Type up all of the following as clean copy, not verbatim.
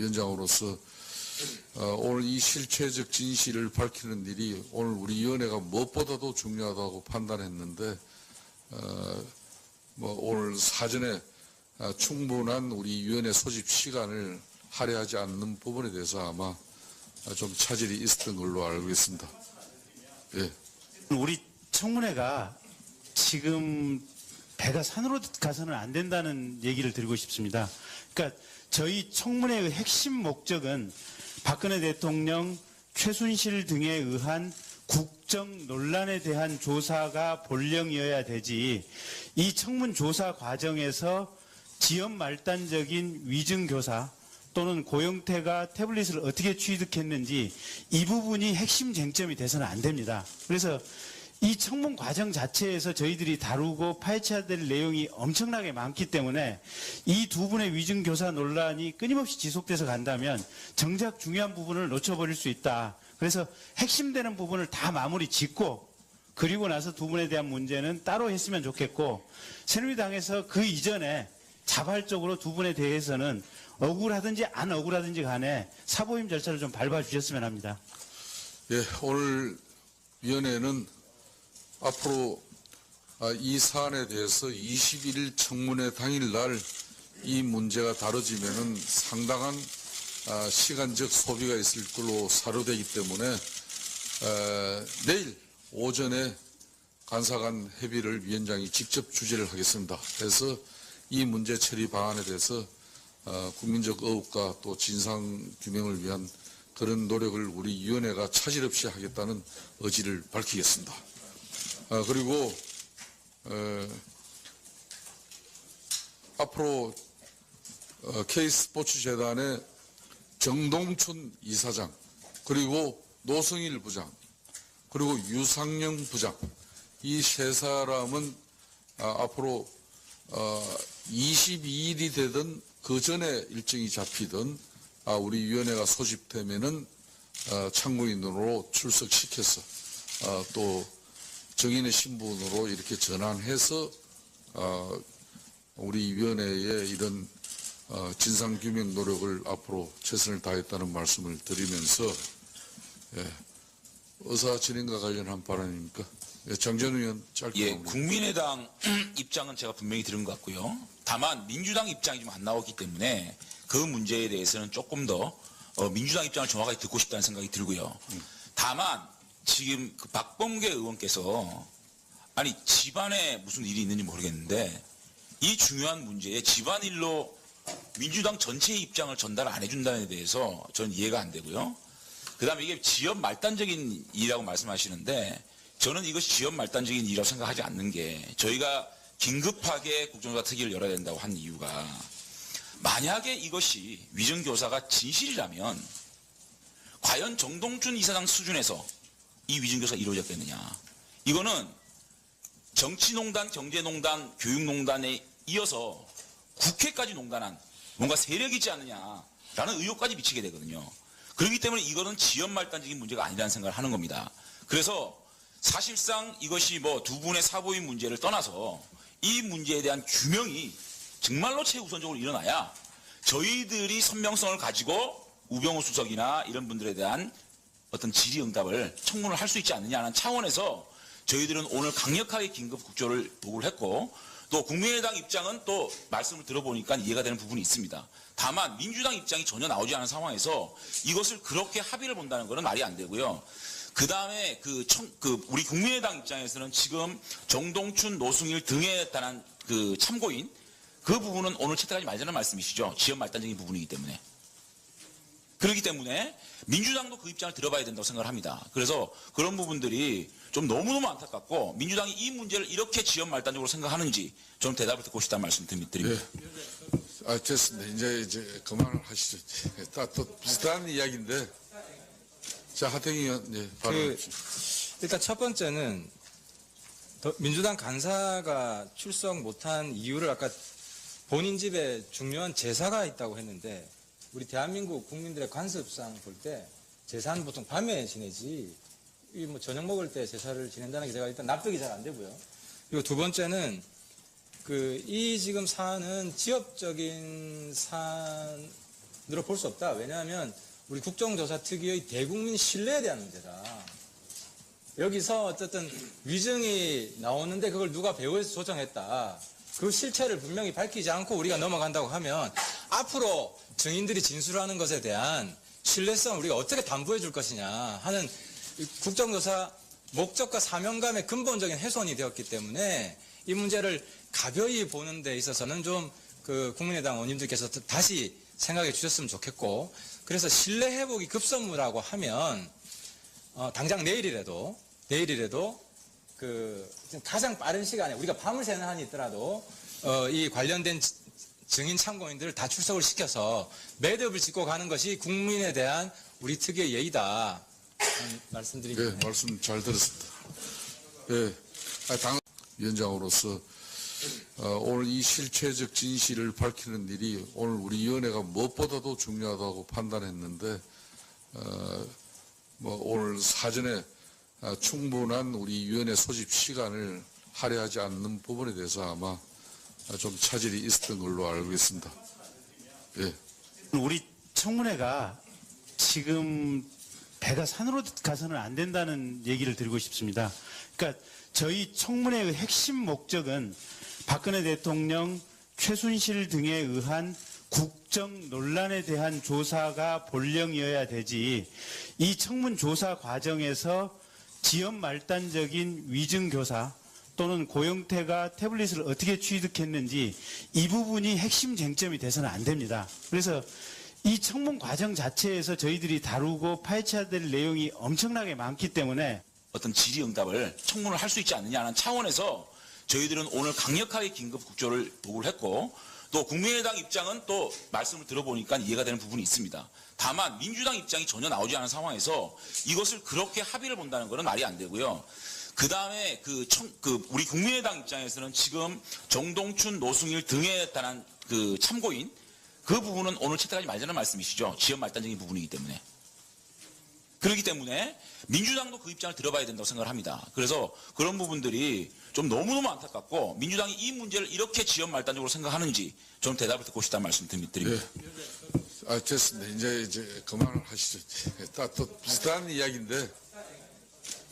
위원장으로서 오늘 이 실체적 진실을 밝히는 일이 오늘 우리 위원회가 무엇보다도 중요하다고 판단했는데 오늘 사전에 충분한 우리 위원회 소집 시간을 할애하지 않는 부분에 대해서 아마 좀 차질이 있었던 걸로 알고 있습니다. 예. 우리 청문회가 지금 배가 산으로 가서는 안 된다는 얘기를 드리고 싶습니다. 그러니까 저희 청문회의 핵심 목적은 박근혜 대통령, 최순실 등에 의한 국정 논란에 대한 조사가 본령이어야 되지, 이 청문 조사 과정에서 지연 말단적인 위증교사 또는 고영태가 태블릿을 어떻게 취득했는지 이 부분이 핵심 쟁점이 돼서는 안 됩니다. 그래서 이 청문 과정 자체에서 저희들이 다루고 파헤쳐야 될 내용이 엄청나게 많기 때문에 이 두 분의 위증교사 논란이 끊임없이 지속돼서 간다면 정작 중요한 부분을 놓쳐버릴 수 있다. 그래서 핵심되는 부분을 다 마무리 짓고 그리고 나서 두 분에 대한 문제는 따로 했으면 좋겠고, 새누리당에서 그 이전에 자발적으로 두 분에 대해서는 억울하든지 안 억울하든지 간에 사보임 절차를 좀 밟아주셨으면 합니다. 예, 오늘 위원회는 앞으로 이 사안에 대해서 21일 청문회 당일날 이 문제가 다뤄지면은 상당한 시간적 소비가 있을 걸로 사료되기 때문에 내일 오전에 간사간 협의를 위원장이 직접 주재를 하겠습니다. 그래서 이 문제 처리 방안에 대해서 국민적 의혹과 또 진상 규명을 위한 그런 노력을 우리 위원회가 차질 없이 하겠다는 의지를 밝히겠습니다. 그리고 앞으로 K스포츠재단의 정동춘 이사장, 그리고 노성일 부장, 그리고 유상영 부장, 이 세 사람은 앞으로 22일이 되든 그 전에 일정이 잡히든 우리 위원회가 소집되면은 참고인으로 출석시켜서 또 정인의 신분으로 이렇게 전환해서 우리 위원회의 이런 진상규명 노력을 앞으로 최선을 다했다는 말씀을 드리면서, 예, 의사 진행과 관련한 발언입니까? 예, 장전 의원 짧게. 예, 국민의당 입장은 제가 분명히 들은 것 같고요. 다만 민주당 입장이 좀 안 나오기 때문에 그 문제에 대해서는 조금 더 민주당 입장을 정확하게 듣고 싶다는 생각이 들고요. 다만 지금 그 박범계 의원께서 아니 집안에 무슨 일이 있는지 모르겠는데 이 중요한 문제에 집안일로 민주당 전체의 입장을 전달 안 해준다는 데 대해서 저는 이해가 안 되고요. 그 다음에 이게 지연 말단적인 일이라고 말씀하시는데 저는 이것이 지연 말단적인 일이라고 생각하지 않는 게, 저희가 긴급하게 국정조사 특위를 열어야 된다고 한 이유가, 만약에 이것이 위증교사가 진실이라면 과연 정동춘 이사장 수준에서 이 위증교사가 이루어졌겠느냐. 이거는 정치농단, 경제농단, 교육농단에 이어서 국회까지 농단한 뭔가 세력이 있지 않느냐라는 의혹까지 미치게 되거든요. 그렇기 때문에 이거는 지연말단적인 문제가 아니라는 생각을 하는 겁니다. 그래서 사실상 이것이 뭐 두 분의 사보임 문제를 떠나서 이 문제에 대한 규명이 정말로 최우선적으로 일어나야 저희들이 선명성을 가지고 우병우 수석이나 이런 분들에 대한 어떤 질의응답을 청문을 할 수 있지 않느냐는 차원에서 저희들은 오늘 강력하게 긴급 국조를 보고를 했고, 또 국민의당 입장은 또 말씀을 들어보니까 이해가 되는 부분이 있습니다. 다만 민주당 입장이 전혀 나오지 않은 상황에서 이것을 그렇게 합의를 본다는 것은 말이 안 되고요. 그 다음에 우리 국민의당 입장에서는 지금 정동춘, 노승일 등에 관한 그 참고인 그 부분은 오늘 채택하지 말자는 말씀이시죠. 지연 말단적인 부분이기 때문에. 그렇기 때문에 민주당도 그 입장을 들어봐야 된다고 생각을 합니다. 그래서 그런 부분들이 좀 너무너무 안타깝고, 민주당이 이 문제를 이렇게 지연 말단적으로 생각하는지 좀 대답을 듣고 싶다는 말씀 드립니다. 예. 됐습니다. 이제 그만을 하시죠. 또 비슷한 이야기인데. 자, 하태경 의원, 예, 일단 첫 번째는 민주당 간사가 출석 못한 이유를 아까 본인 집에 중요한 제사가 있다고 했는데, 우리 대한민국 국민들의 관습상 볼 때 제사는 보통 밤에 지내지 뭐 저녁 먹을 때 제사를 지낸다는 게 제가 일단 납득이 잘 안 되고요. 그리고 두 번째는 이 지금 사안은 지역적인 사안 문제로 볼 수 없다. 왜냐하면 우리 국정조사 특유의 대국민 신뢰에 대한 문제다. 여기서 어쨌든 위증이 나오는데 그걸 누가 배후에서 조정했다. 그 실체를 분명히 밝히지 않고 우리가 넘어간다고 하면 앞으로 증인들이 진술하는 것에 대한 신뢰성을 우리가 어떻게 담보해 줄 것이냐 하는 국정조사 목적과 사명감의 근본적인 훼손이 되었기 때문에 이 문제를 가벼이 보는 데 있어서는 좀 그 국민의당 의원님들께서 다시 생각해 주셨으면 좋겠고, 그래서 신뢰 회복이 급선무라고 하면 당장 내일이라도 그 가장 빠른 시간에 우리가 밤을 새는 한이 있더라도 이 관련된 증인 참고인들을 다 출석을 시켜서 매듭을 짓고 가는 것이 국민에 대한 우리 특유의 예의다. 말씀드리겠습니다. 네, 말씀 잘 들었습니다. 예, 당 위원장으로서 오늘 이 실체적 진실을 밝히는 일이 오늘 우리 위원회가 무엇보다도 중요하다고 판단했는데 뭐 오늘 사전에 충분한 우리 위원회 소집 시간을 할애하지 않는 부분에 대해서 아마 좀 차질이 있었던 걸로 알고 있습니다. 예. 우리 청문회가 지금 배가 산으로 가서는 안 된다는 얘기를 드리고 싶습니다. 그러니까 저희 청문회의 핵심 목적은 박근혜 대통령, 최순실 등에 의한 국정 논란에 대한 조사가 본령이어야 되지, 이 청문 조사 과정에서 지연 말단적인 위증교사 또는 고영태가 태블릿을 어떻게 취득했는지 이 부분이 핵심 쟁점이 돼서는 안 됩니다. 그래서 이 청문 과정 자체에서 저희들이 다루고 파헤쳐야 될 내용이 엄청나게 많기 때문에 어떤 질의응답을 청문을 할 수 있지 않느냐는 차원에서 저희들은 오늘 강력하게 긴급 국조를 보고를 했고, 또 국민의당 입장은 또 말씀을 들어보니까 이해가 되는 부분이 있습니다. 다만 민주당 입장이 전혀 나오지 않은 상황에서 이것을 그렇게 합의를 본다는 것은 말이 안 되고요. 그 다음에 우리 국민의당 입장에서는 지금 정동춘, 노승일 등에 관한 그 참고인 그 부분은 오늘 채택하지 말자는 말씀이시죠. 지연 말단적인 부분이기 때문에. 그렇기 때문에 민주당도 그 입장을 들어봐야 된다고 생각을 합니다. 그래서 그런 부분들이 좀 너무너무 안타깝고, 민주당이 이 문제를 이렇게 지연 말단적으로 생각하는지 좀 대답을 듣고 싶다는 말씀 드립니다. 예. 됐습니다. 이제 그만하시죠. 또 비슷한 이야기인데.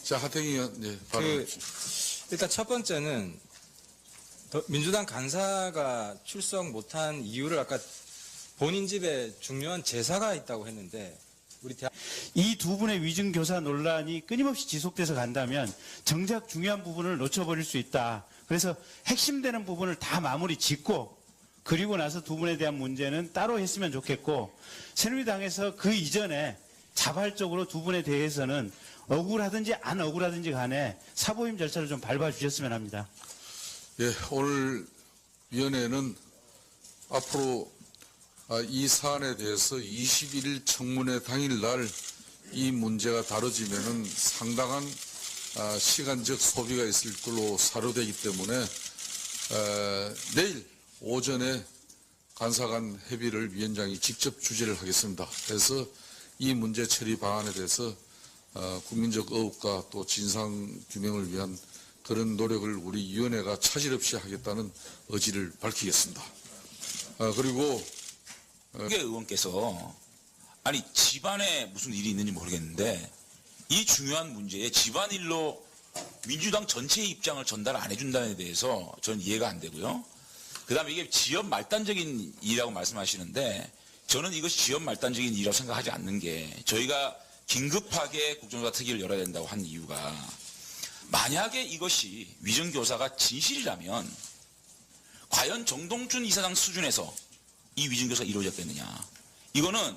자, 하태경 의원, 예, 바로. 일단 첫 번째는 민주당 간사가 출석 못한 이유를 아까 본인 집에 중요한 제사가 있다고 했는데, 이 두 분의 위증교사 논란이 끊임없이 지속돼서 간다면 정작 중요한 부분을 놓쳐버릴 수 있다. 그래서 핵심되는 부분을 다 마무리 짓고 그리고 나서 두 분에 대한 문제는 따로 했으면 좋겠고, 새누리당에서 그 이전에 자발적으로 두 분에 대해서는 억울하든지 안 억울하든지 간에 사보임 절차를 좀 밟아주셨으면 합니다. 예, 오늘 위원회는 앞으로 이 사안에 대해서 21일 청문회 당일날 이 문제가 다뤄지면은 상당한 시간적 소비가 있을 걸로 사료되기 때문에 내일 오전에 간사간 협의를 위원장이 직접 주재를 하겠습니다. 그래서 이 문제 처리 방안에 대해서 국민적 의혹과 또 진상 규명을 위한 그런 노력을 우리 위원회가 차질 없이 하겠다는 의지를 밝히겠습니다. 그리고 이게 의원께서 아니 집안에 무슨 일이 있는지 모르겠는데 이 중요한 문제에 집안일로 민주당 전체의 입장을 전달 안 해준다는 데 대해서 저는 이해가 안 되고요. 그 다음에 이게 지연 말단적인 일이라고 말씀하시는데 저는 이것이 지연 말단적인 일이라고 생각하지 않는 게, 저희가 긴급하게 국정조사 특위를 열어야 된다고 한 이유가, 만약에 이것이 위증교사가 진실이라면 과연 정동춘 이사장 수준에서 이 위증교사가 이루어졌겠느냐. 이거는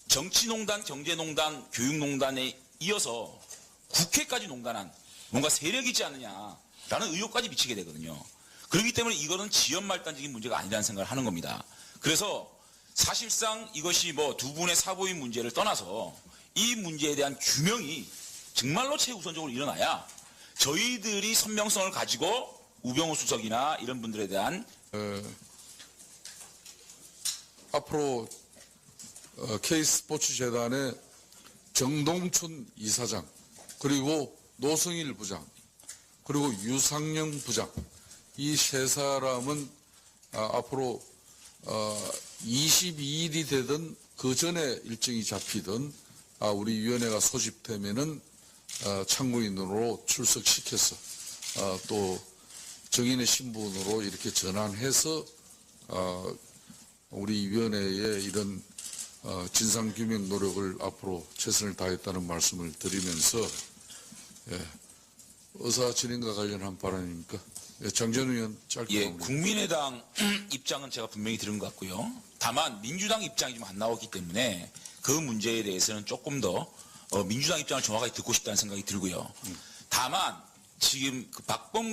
정치농단, 경제농단, 교육농단에 이어서 국회까지 농단한 뭔가 세력이 있지 않느냐라는 의혹까지 미치게 되거든요. 그렇기 때문에 이거는 지연말단적인 문제가 아니라는 생각을 하는 겁니다. 그래서 사실상 이것이 뭐 두 분의 사보임 문제를 떠나서 이 문제에 대한 규명이 정말로 최우선적으로 일어나야 저희들이 선명성을 가지고 우병우 수석이나 이런 분들에 대한 앞으로 K스포츠재단의 정동춘 이사장, 그리고 노승일 부장, 그리고 유상영 부장, 이 세 사람은 앞으로 22일이 되든 그 전에 일정이 잡히든 우리 위원회가 소집되면은 참고인으로 출석시켜서 또 정인의 신분으로 이렇게 전환해서 우리 위원회의 이런 진상규명 노력을 앞으로 최선을 다했다는 말씀을 드리면서 의사 진행과 관련한 발언입니까? 장전 의원 짧게 예, 마무리. 국민의당 입장은 제가 분명히 들은 것 같고요. 다만 민주당 입장이 좀 안 나오기 때문에 그 문제에 대해서는 조금 더 민주당 입장을 정확하게 듣고 싶다는 생각이 들고요. 다만 지금 그 박범